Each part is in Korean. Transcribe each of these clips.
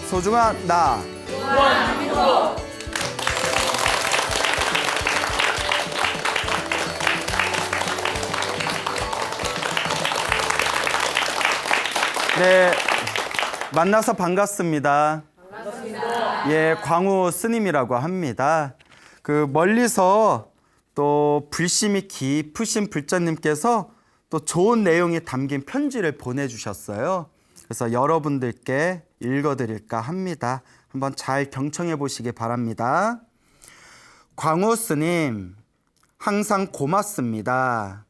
소중한 나. 네, 만나서 반갑습니다. 예, 광우 스님이라고 합니다. 그 멀리서 또 불심이 깊으신 불자님께서 또 좋은 내용이 담긴 편지를 보내주셨어요. 그래서 여러분들께 읽어드릴까 합니다. 한번 잘 경청해 보시기 바랍니다. 광우 스님, 항상 고맙습니다.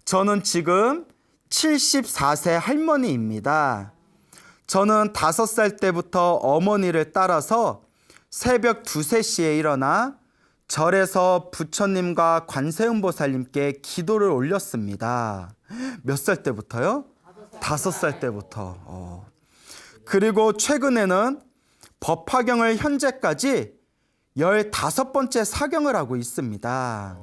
저는 지금 74세 할머니입니다. 저는 5살 때부터 어머니를 따라서 새벽 2, 3시에 일어나 절에서 부처님과 관세음보살님께 기도를 올렸습니다. 몇 살 때부터요? 5살 때부터. 그리고 최근에는 법화경을 현재까지 15번째 사경을 하고 있습니다.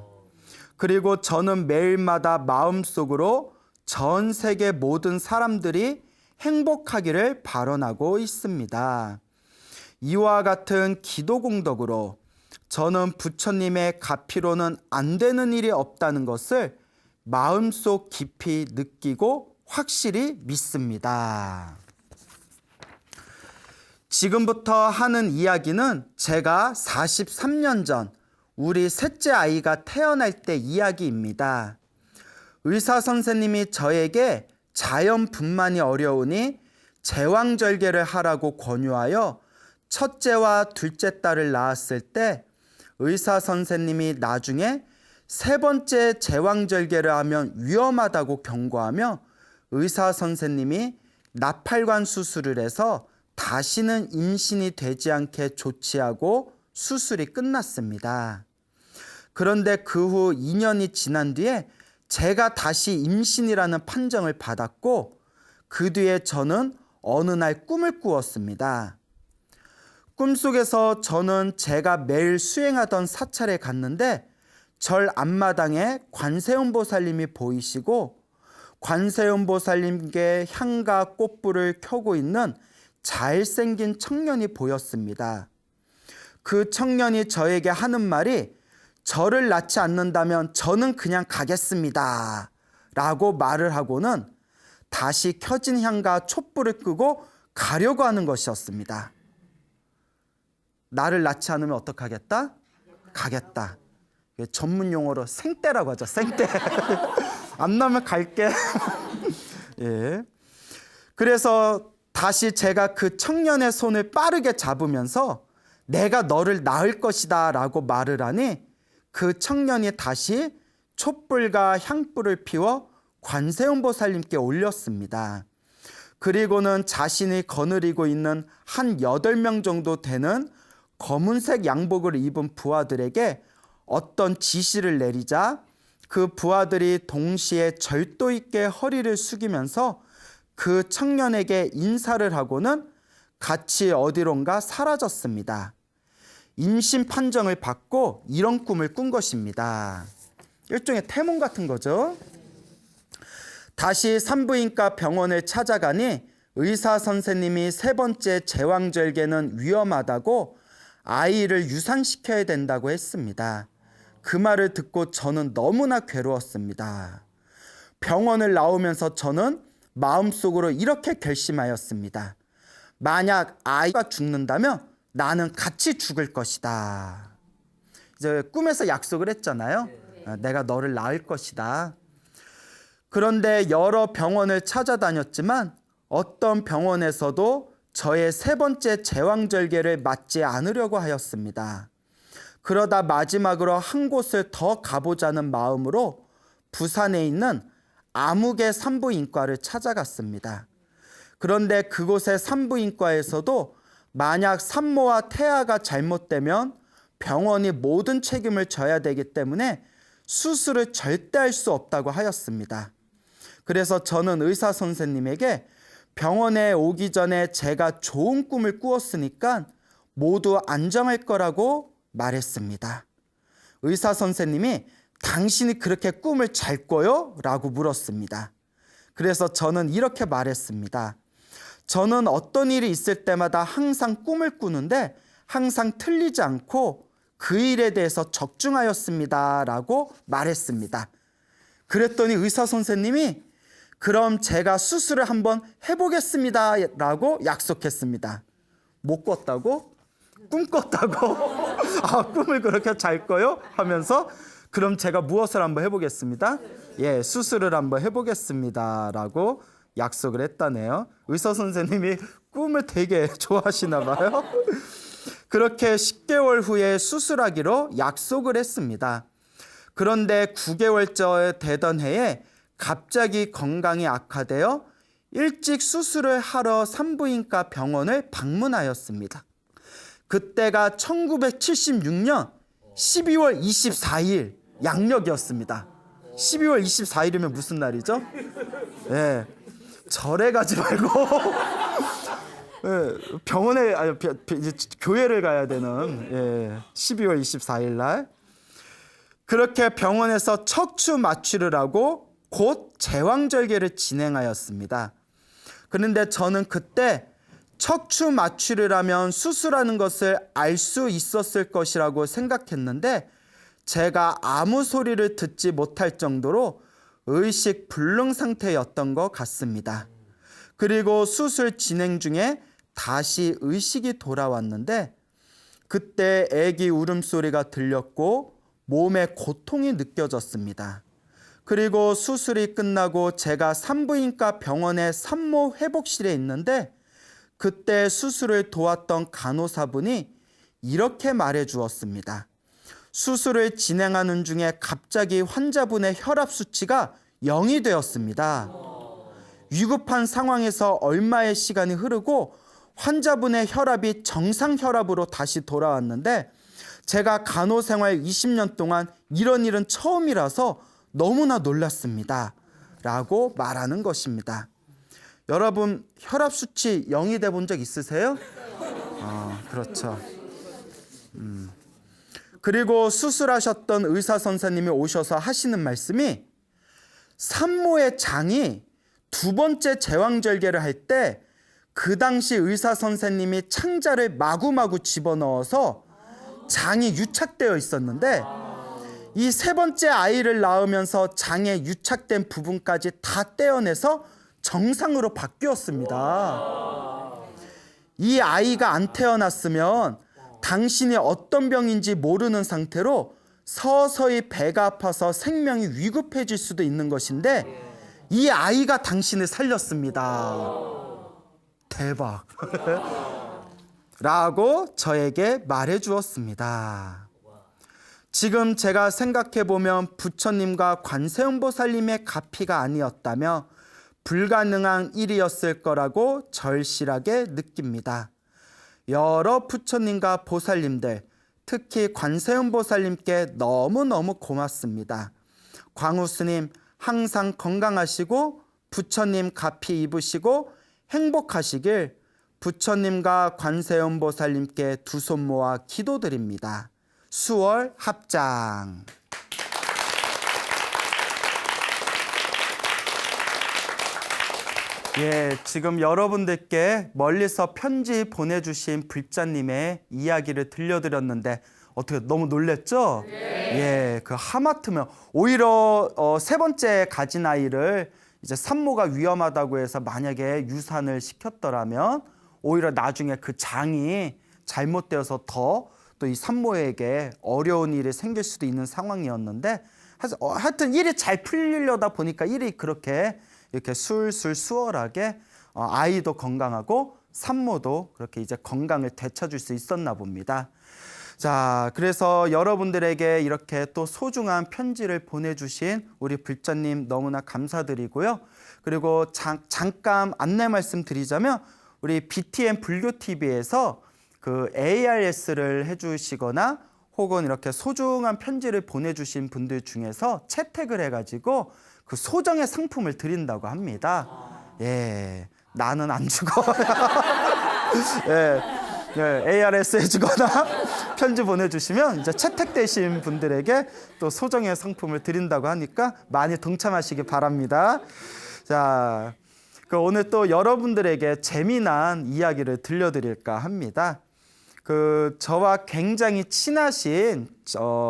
그리고 저는 매일마다 마음속으로 전 세계 모든 사람들이 행복하기를 발언하고 있습니다. 이와 같은 기도 공덕으로 저는 부처님의 가피로는 안 되는 일이 없다는 것을 마음속 깊이 느끼고 확실히 믿습니다. 지금부터 하는 이야기는 제가 43년 전 우리 셋째 아이가 태어날 때 이야기입니다. 의사 선생님이 저에게 자연분만이 어려우니 제왕절개를 하라고 권유하여 첫째와 둘째 딸을 낳았을 때 의사 선생님이 나중에 3번째 제왕절개를 하면 위험하다고 경고하며 의사 선생님이 나팔관 수술을 해서 다시는 임신이 되지 않게 조치하고 수술이 끝났습니다. 그런데 그 후 2년이 지난 뒤에 제가 다시 임신이라는 판정을 받았고 그 뒤에 저는 어느 날 꿈을 꾸었습니다. 꿈속에서 저는 제가 매일 수행하던 사찰에 갔는데 절 앞마당에 관세음보살님이 보이시고 관세음보살님께 향과 꽃불을 켜고 있는 잘생긴 청년이 보였습니다. 그 청년이 저에게 하는 말이 저를 낳지 않는다면 저는 그냥 가겠습니다 라고 말을 하고는 다시 켜진 향과 촛불을 끄고 가려고 하는 것이었습니다. 나를 낳지 않으면 어떡하겠다? 가겠다. 전문 용어로 생떼라고 하죠. 생떼. 안 나면 갈게. 예. 그래서 다시 제가 그 청년의 손을 빠르게 잡으면서 내가 너를 낳을 것이다 라고 말을 하니 그 청년이 다시 촛불과 향불을 피워 관세음보살님께 올렸습니다. 그리고는 자신이 거느리고 있는 한 8명 정도 되는 검은색 양복을 입은 부하들에게 어떤 지시를 내리자 그 부하들이 동시에 절도 있게 허리를 숙이면서 그 청년에게 인사를 하고는 같이 어디론가 사라졌습니다. 임신 판정을 받고 이런 꿈을 꾼 것입니다. 일종의 태몽 같은 거죠. 다시 산부인과 병원을 찾아가니 의사 선생님이 3번째 제왕절개는 위험하다고 아이를 유산시켜야 된다고 했습니다. 그 말을 듣고 저는 너무나 괴로웠습니다. 병원을 나오면서 저는 마음속으로 이렇게 결심하였습니다. 만약 아이가 죽는다면 나는 같이 죽을 것이다. 이제 꿈에서 약속을 했잖아요. 내가 너를 낳을 것이다. 그런데 여러 병원을 찾아다녔지만 어떤 병원에서도 저의 3번째 제왕절개를 맞지 않으려고 하였습니다. 그러다 마지막으로 한 곳을 더 가보자는 마음으로 부산에 있는 아무개 산부인과를 찾아갔습니다. 그런데 그곳의 산부인과에서도 만약 산모와 태아가 잘못되면 병원이 모든 책임을 져야 되기 때문에 수술을 절대 할 수 없다고 하였습니다. 그래서 저는 의사 선생님에게 병원에 오기 전에 제가 좋은 꿈을 꾸었으니까 모두 안정할 거라고 말했습니다. 의사 선생님이 당신이 그렇게 꿈을 잘 꿔요? 라고 물었습니다. 그래서 저는 이렇게 말했습니다. 저는 어떤 일이 있을 때마다 항상 꿈을 꾸는데 항상 틀리지 않고 그 일에 대해서 적중하였습니다. 라고 말했습니다. 그랬더니 의사 선생님이 그럼 제가 수술을 한번 해보겠습니다. 라고 약속했습니다. 못 꿨다고? 꿈 꿨다고? 아, 꿈을 그렇게 잘 꿔요? 하면서 그럼 제가 무엇을 한번 해보겠습니다. 예, 수술을 한번 해보겠습니다. 라고 약속을 했다네요. 의사 선생님이 꿈을 되게 좋아하시나 봐요. 그렇게 10개월 후에 수술하기로 약속을 했습니다. 그런데 9개월째 되던 해에 갑자기 건강이 악화되어 일찍 수술을 하러 산부인과 병원을 방문하였습니다. 그때가 1976년 12월 24일 양력이었습니다. 12월 24일이면 무슨 날이죠? 예, 절에 가지 말고 예, 병원에 이제 교회를 가야 되는 12월 24일 날 그렇게 병원에서 척추 마취를 하고 곧 제왕절개를 진행하였습니다. 그런데 저는 그때 척추 마취를 하면 수술하는 것을 알 수 있었을 것이라고 생각했는데 제가 아무 소리를 듣지 못할 정도로 의식 불능 상태였던 것 같습니다. 그리고 수술 진행 중에 다시 의식이 돌아왔는데 그때 아기 울음소리가 들렸고 몸에 고통이 느껴졌습니다. 그리고 수술이 끝나고 제가 산부인과 병원의 산모 회복실에 있는데 그때 수술을 도왔던 간호사분이 이렇게 말해 주었습니다. 수술을 진행하는 중에 갑자기 환자분의 혈압 수치가 0이 되었습니다. 위급한 상황에서 얼마의 시간이 흐르고 환자분의 혈압이 정상 혈압으로 다시 돌아왔는데 제가 간호생활 20년 동안 이런 일은 처음이라서 너무나 놀랐습니다. 라고 말하는 것입니다. 여러분 혈압 수치 0이 돼 본 적 있으세요? 그렇죠. 그리고 수술하셨던 의사 선생님이 오셔서 하시는 말씀이 산모의 장이 두 번째 제왕절개를 할 때 그 당시 의사 선생님이 창자를 마구마구 집어넣어서 장이 유착되어 있었는데 이 세 번째 아이를 낳으면서 장에 유착된 부분까지 다 떼어내서 정상으로 바뀌었습니다. 이 아이가 안 태어났으면 당신이 어떤 병인지 모르는 상태로 서서히 배가 아파서 생명이 위급해질 수도 있는 것인데 이 아이가 당신을 살렸습니다. 대박. 라고 저에게 말해 주었습니다. 지금 제가 생각해 보면 부처님과 관세음보살님의 가피가 아니었다며 불가능한 일이었을 거라고 절실하게 느낍니다. 여러 부처님과 보살님들, 특히 관세음보살님께 너무너무 고맙습니다. 광우스님 항상 건강하시고 부처님 가피 입으시고 행복하시길 부처님과 관세음보살님께 두 손 모아 기도드립니다. 수월 합장. 예, 지금 여러분들께 멀리서 편지 보내주신 불자님의 이야기를 들려드렸는데 어떻게 너무 놀랬죠? 예, 그 하마터면 오히려 세 번째 가진 아이를 이제 산모가 위험하다고 해서 만약에 유산을 시켰더라면 오히려 나중에 그 장이 잘못되어서 더 또 이 산모에게 어려운 일이 생길 수도 있는 상황이었는데 하여튼 일이 잘 풀리려다 보니까 일이 그렇게 이렇게 술술 수월하게 아이도 건강하고 산모도 그렇게 이제 건강을 되찾을 수 있었나 봅니다. 자, 그래서 여러분들에게 이렇게 또 소중한 편지를 보내주신 우리 불자님 너무나 감사드리고요. 그리고 잠깐 안내 말씀 드리자면 우리 BTN 불교TV에서 그 ARS를 해주시거나 혹은 이렇게 소중한 편지를 보내주신 분들 중에서 채택을 해가지고 그 소정의 상품을 드린다고 합니다. 예, 나는 안 주고 예, ARS 해주거나 편지 보내주시면 이제 채택되신 분들에게 또 소정의 상품을 드린다고 하니까 많이 동참하시기 바랍니다. 자, 오늘 또 여러분들에게 재미난 이야기를 들려드릴까 합니다. 저와 굉장히 친하신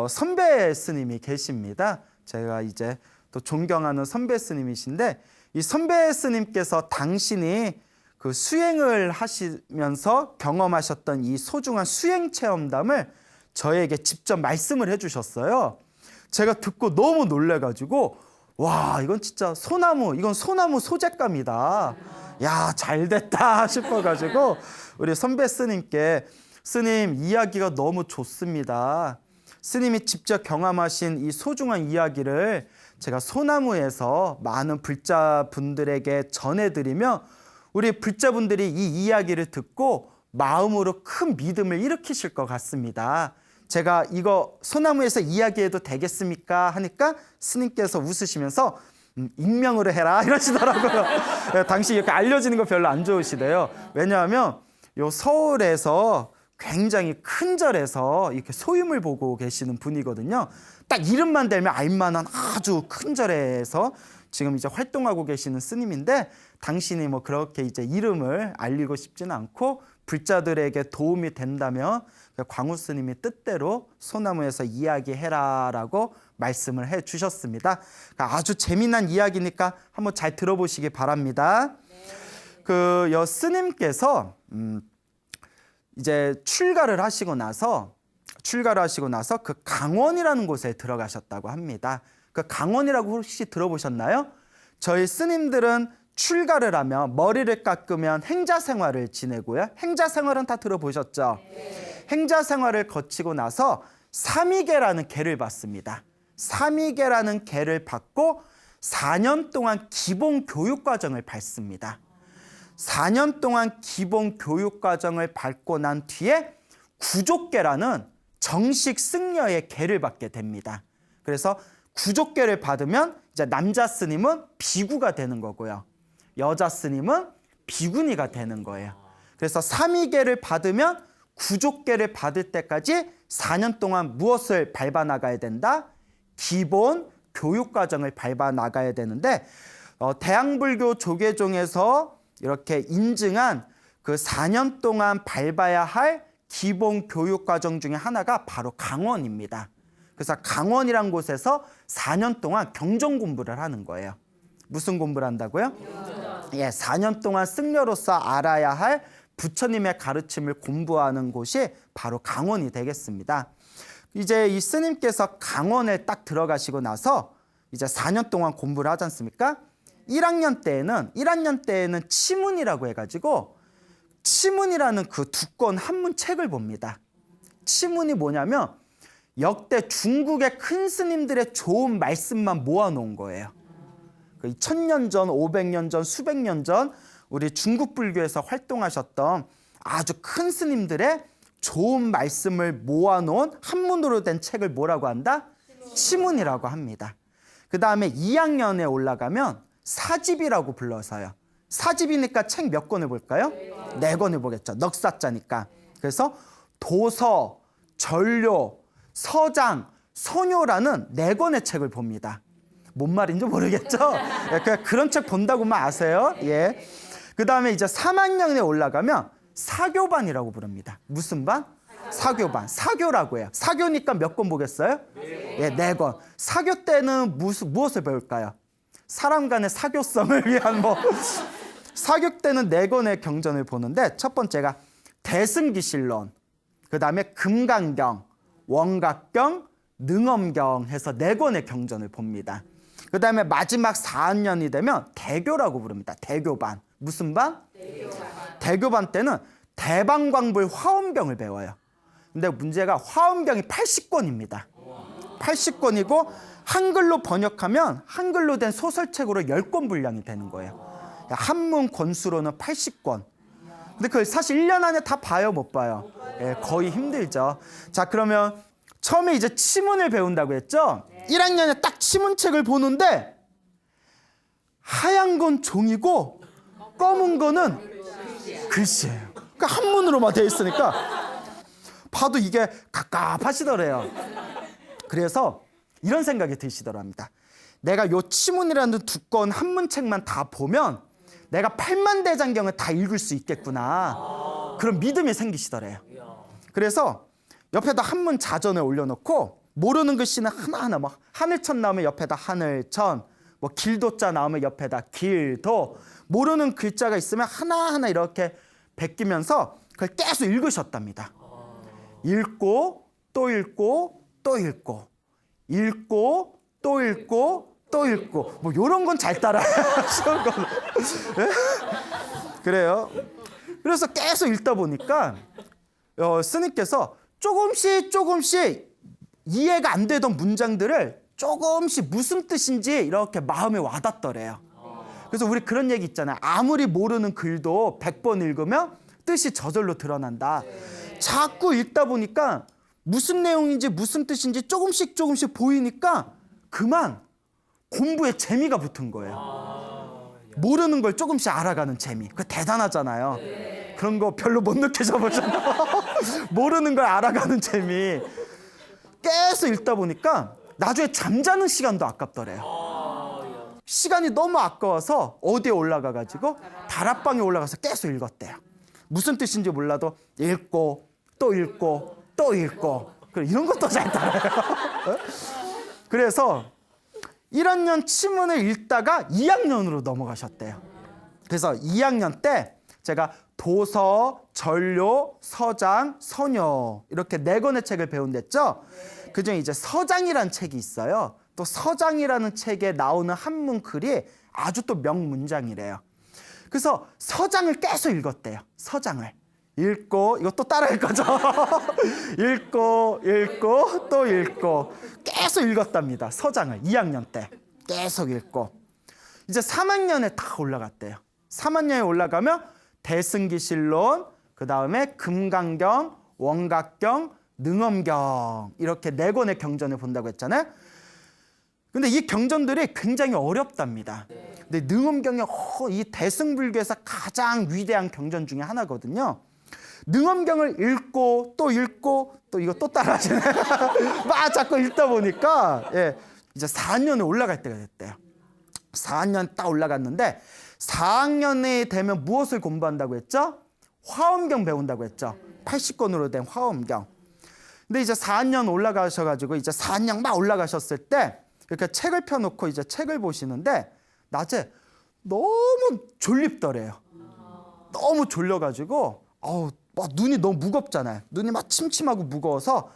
선배 스님이 계십니다. 제가 이제 또 존경하는 선배 스님이신데, 이 선배 스님께서 당신이 수행을 하시면서 경험하셨던 이 소중한 수행 체험담을 저에게 직접 말씀을 해주셨어요. 제가 듣고 너무 놀래가지고, 와, 이건 진짜 이건 소나무 소재감이다. 야, 잘 됐다 싶어가지고 우리 선배 스님께, 스님 이야기가 너무 좋습니다. 스님이 직접 경험하신 이 소중한 이야기를 제가 소나무에서 많은 불자분들에게 전해드리며, 우리 불자분들이 이 이야기를 듣고 마음으로 큰 믿음을 일으키실 것 같습니다. 제가 이거 소나무에서 이야기해도 되겠습니까? 하니까 스님께서 웃으시면서 익명으로 해라 이러시더라고요. 당시 이렇게 알려지는 거 별로 안 좋으시대요. 왜냐하면 요 서울에서 굉장히 큰 절에서 이렇게 소임을 보고 계시는 분이거든요. 딱 이름만 대면 알만한 아주 큰 절에서 지금 이제 활동하고 계시는 스님인데, 당신이 뭐 그렇게 이제 이름을 알리고 싶지는 않고 불자들에게 도움이 된다면 광우 스님이 뜻대로 소나무에서 이야기해라라고 말씀을 해 주셨습니다. 아주 재미난 이야기니까 한번 잘 들어보시기 바랍니다. 여 스님께서 이제 출가를 하시고 나서 그 강원이라는 곳에 들어가셨다고 합니다. 그 강원이라고 혹시 들어보셨나요? 저희 스님들은 출가를 하면 머리를 깎으면 행자 생활을 지내고요. 행자 생활은 다 들어보셨죠? 네. 행자 생활을 거치고 나서 삼위계라는 계를 받습니다. 삼위계라는 계를 받고 4년 동안 기본 교육 과정을 밟습니다. 4년 동안 기본 교육 과정을 밟고 난 뒤에 구족계라는 정식 승려의 계를 받게 됩니다. 그래서 구족계를 받으면 이제 남자 스님은 비구가 되는 거고요. 여자 스님은 비구니가 되는 거예요. 그래서 삼위계를 받으면 구족계를 받을 때까지 4년 동안 무엇을 밟아 나가야 된다? 기본 교육 과정을 밟아 나가야 되는데, 대항불교 조계종에서 이렇게 인증한 그 4년 동안 밟아야 할 기본 교육 과정 중에 하나가 바로 강원입니다. 그래서 강원이란 곳에서 4년 동안 경전 공부를 하는 거예요. 무슨 공부를 한다고요? 예, 4년 동안 승려로서 알아야 할 부처님의 가르침을 공부하는 곳이 바로 강원이 되겠습니다. 이제 이 스님께서 강원에 딱 들어가시고 나서 이제 4년 동안 공부를 하지 않습니까? 1학년 때에는 치문이라고 해가지고 치문이라는 그 두꺼운 한문 책을 봅니다. 치문이 뭐냐면 역대 중국의 큰 스님들의 좋은 말씀만 모아놓은 거예요. 1000년 전, 500년 전, 수백 년 전 우리 중국 불교에서 활동하셨던 아주 큰 스님들의 좋은 말씀을 모아놓은 한문으로 된 책을 뭐라고 한다? 치문이라고 합니다. 그 다음에 2학년에 올라가면 사집이라고 불러서요. 사집이니까 책 몇 권을 볼까요? 4권을 보겠죠. 넉사자니까. 그래서 도서, 전료, 서장, 선효라는 4권의 책을 봅니다. 뭔 말인지 모르겠죠? 그런 책 본다고만 아세요. 예. 그 다음에 이제 3학년에 올라가면 사교반이라고 부릅니다. 무슨 반? 사교반. 사교라고 해요. 사교니까 몇 권 보겠어요? 예, 4권. 사교 때는 무엇을 배울까요? 사람 간의 사교성을 위한 사교 때는 4권의 경전을 보는데, 첫 번째가 대승기실론, 그 다음에 금강경, 원각경, 능엄경 해서 4권의 경전을 봅니다. 그 다음에 마지막 4학년이 되면 대교라고 부릅니다. 대교반. 무슨 반? 대교반 때는 대방광불 화엄경을 배워요. 근데 문제가 화엄경이 80권입니다. 80권이고 한글로 번역하면 한글로 된 소설책으로 10권 분량이 되는 거예요. 한문 권수로는 80권. 근데 그걸 사실 1년 안에 다 봐요, 못 봐요? 예, 거의 힘들죠. 자, 그러면 처음에 이제 치문을 배운다고 했죠? 1학년에 딱 치문책을 보는데 하얀 건 종이고 검은 거는 글씨예요. 그러니까 한문으로만 되어 있으니까 봐도 이게 갑갑하시더래요. 그래서 이런 생각이 드시더랍니다. 내가 요 치문이라는 두꺼운 한문책만 다 보면 내가 8만 대장경을 다 읽을 수 있겠구나. 그런 믿음이 생기시더래요. 그래서 옆에다 한문 자전을 올려놓고 모르는 글씨는 하나하나 막 하늘천 나오면 옆에다 하늘천, 뭐 길도자 나오면 옆에다 길도, 모르는 글자가 있으면 하나하나 이렇게 베끼면서 그걸 계속 읽으셨답니다. 읽고 또 읽고 또 읽고 읽고 또 읽고 또 읽고 뭐 이런 건 잘 따라요. 쉬운 거는. 그래요. 그래서 계속 읽다 보니까 스님께서 조금씩 이해가 안 되던 문장들을 조금씩 무슨 뜻인지 이렇게 마음에 와닿더래요. 그래서 우리 그런 얘기 있잖아요. 아무리 모르는 글도 100번 읽으면 뜻이 저절로 드러난다. 자꾸 읽다 보니까 무슨 내용인지 무슨 뜻인지 조금씩 보이니까 그만 공부에 재미가 붙은 거예요. 모르는 걸 조금씩 알아가는 재미. 그거 대단하잖아요. 그런 거 별로 못 느끼셔 보셨나요? 모르는 걸 알아가는 재미. 계속 읽다 보니까 나중에 잠자는 시간도 아깝더래요. 시간이 너무 아까워서 어디에 올라가가지고 다락방에 올라가서 계속 읽었대요. 무슨 뜻인지 몰라도 읽고 또 읽고 또 읽고 이런 것도 잘 따라요. 그래서 1학년 치문을 읽다가 2학년으로 넘어가셨대요. 그래서 2학년 때 제가 도서, 전료, 서장, 선요 이렇게 4권의 책을 배운댔죠. 그중에 이제 서장이라는 책이 있어요. 또 서장이라는 책에 나오는 한문 글이 아주 또 명문장이래요. 그래서 서장을 계속 읽었대요. 서장을 읽고, 이것도 따라할 거죠. 읽고 또 읽고 계속 읽었답니다. 서장을 2학년 때 계속 읽고 이제 3학년에 다 올라갔대요. 3학년에 올라가면 대승기실론, 그 다음에 금강경, 원각경, 능엄경 이렇게 4권의 경전을 본다고 했잖아요. 근데 이 경전들이 굉장히 어렵답니다. 근데 능엄경이 이 대승불교에서 가장 위대한 경전 중에 하나거든요. 능엄경을 읽고 또 이거 또 따라하시네. 막 자꾸 읽다 보니까 이제 4학년에 올라갈 때가 됐대요. 4학년 딱 올라갔는데 4학년이 되면 무엇을 공부한다고 했죠? 화엄경 배운다고 했죠. 80권으로 된 화엄경. 근데 이제 4학년 올라가셔가지고 이제 4학년 막 올라가셨을 때 이렇게 책을 펴놓고 이제 책을 보시는데 낮에 너무 졸립더래요. 너무 졸려가지고 막 눈이 너무 무겁잖아요. 눈이 막 침침하고 무거워서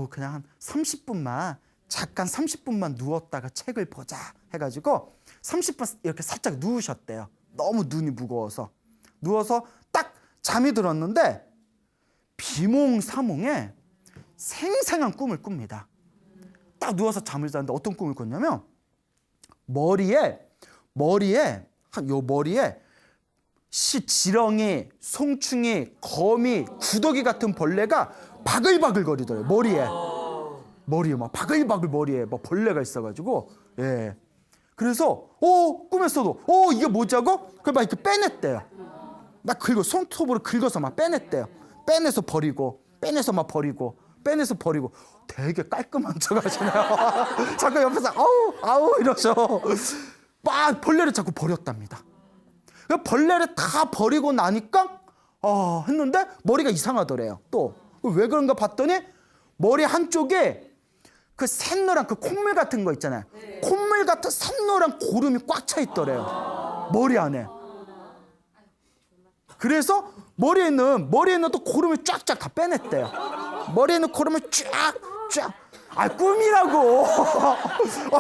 그냥 한 30분만 잠깐 30분만 누웠다가 책을 보자 해가지고 30분 이렇게 살짝 누우셨대요. 너무 눈이 무거워서 누워서 딱 잠이 들었는데 비몽사몽에 생생한 꿈을 꿉니다. 딱 누워서 잠을 자는데 어떤 꿈을 꿨냐면 머리에 지렁이, 송충이, 거미, 구더기 같은 벌레가 바글바글 거리더래요. 머리에 막 바글바글 머리에 막 벌레가 있어가지고 그래서 꿈에서도 이게 뭐자고? 그걸 막 이렇게 빼냈대요. 막 손톱으로 긁어서 막 빼냈대요. 빼내서 버리고 빼내서 버리고 되게 깔끔한 척 하시네요. 자꾸 옆에서 아우 이러셔. 막 벌레를 자꾸 버렸답니다. 벌레를 다 버리고 나니까 했는데 머리가 이상하더래요. 또 왜 그런가 봤더니 머리 한쪽에 그 샛노란 그 콧물 같은 거 있잖아요. 콧물 같은 샛노란 고름이 꽉 차 있더래요. 머리 안에. 그래서 머리에 있는 또 고름을 쫙쫙 다 빼냈대요. 머리에 있는 고름을 쫙쫙. 꿈이라고.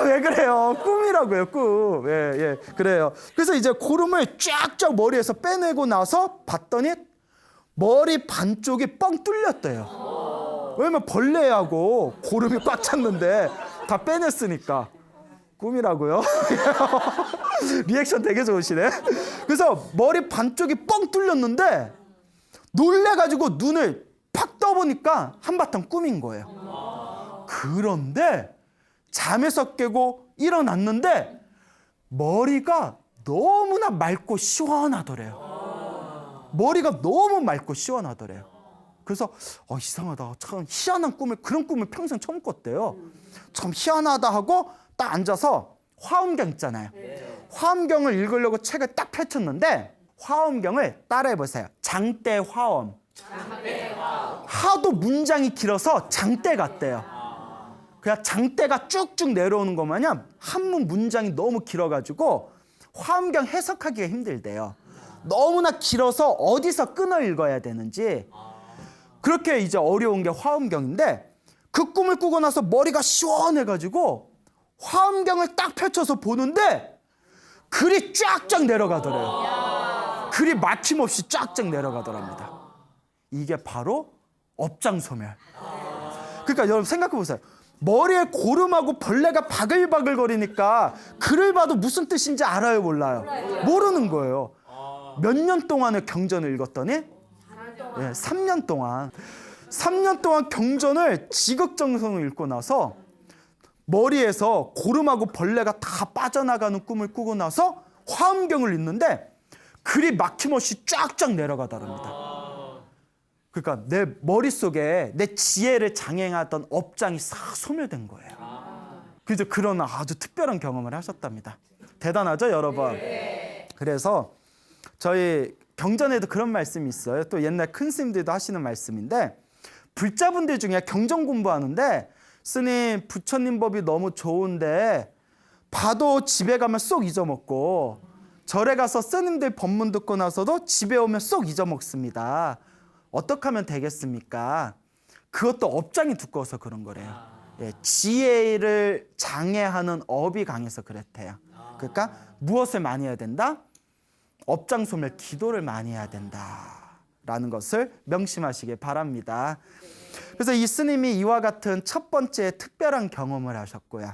왜 그래요? 꿈이라고요, 꿈. 그래요. 그래서 이제 고름을 쫙쫙 머리에서 빼내고 나서 봤더니 머리 반쪽이 뻥 뚫렸대요. 왜냐면 벌레하고 고름이 꽉 찼는데 다 빼냈으니까. 꿈이라고요? 리액션 되게 좋으시네. 그래서 머리 반쪽이 뻥 뚫렸는데 놀래가지고 눈을 팍 떠보니까 한바탕 꿈인 거예요. 그런데 잠에서 깨고 일어났는데 머리가 너무나 맑고 시원하더래요. 머리가 너무 맑고 시원하더래요. 그래서 이상하다. 참 희한한 그런 꿈을 평생 처음 꿨대요. 참 희한하다 하고 딱 앉아서 화엄경 있잖아요. 화엄경을 읽으려고 책을 딱 펼쳤는데 화엄경을 따라해 보세요. 장대화엄. 하도 문장이 길어서 장대 같대요. 그냥 장대가 쭉쭉 내려오는 것 마냥 한문 문장이 너무 길어가지고 화엄경 해석하기가 힘들대요. 너무나 길어서 어디서 끊어 읽어야 되는지. 그렇게 이제 어려운 게 화엄경인데 그 꿈을 꾸고 나서 머리가 시원해가지고 화엄경을 딱 펼쳐서 보는데 글이 쫙쫙 내려가더래요. 글이 막힘없이 쫙쫙 내려가더랍니다. 이게 바로 업장소멸. 그러니까 여러분 생각해 보세요. 머리에 고름하고 벌레가 바글바글 거리니까 글을 봐도 무슨 뜻인지 알아요, 몰라요? 모르는 거예요. 몇 년 동안의 경전을 읽었더니 3년 동안 3년 동안 경전을 지극정성을 읽고 나서 머리에서 고름하고 벌레가 다 빠져나가는 꿈을 꾸고 나서 화엄경을 읽는데 글이 막힘없이 쫙쫙 내려가더랍니다. 그러니까 내 머릿속에 내 지혜를 장애하던 업장이 싹 소멸된 거예요. 그래서 그런 아주 특별한 경험을 하셨답니다. 대단하죠, 여러분? 그래서 저희 경전에도 그런 말씀이 있어요. 또 옛날 큰 스님들도 하시는 말씀인데 불자분들 중에 경전 공부하는데 스님 부처님 법이 너무 좋은데 봐도 집에 가면 쏙 잊어먹고 절에 가서 스님들 법문 듣고 나서도 집에 오면 쏙 잊어먹습니다. 어떻게 하면 되겠습니까? 그것도 업장이 두꺼워서 그런 거래요. 지혜를 장애하는 업이 강해서 그랬대요. 그러니까 무엇을 많이 해야 된다? 업장 소멸 기도를 많이 해야 된다라는 것을 명심하시길 바랍니다. 그래서 이 스님이 이와 같은 첫 번째 특별한 경험을 하셨고요.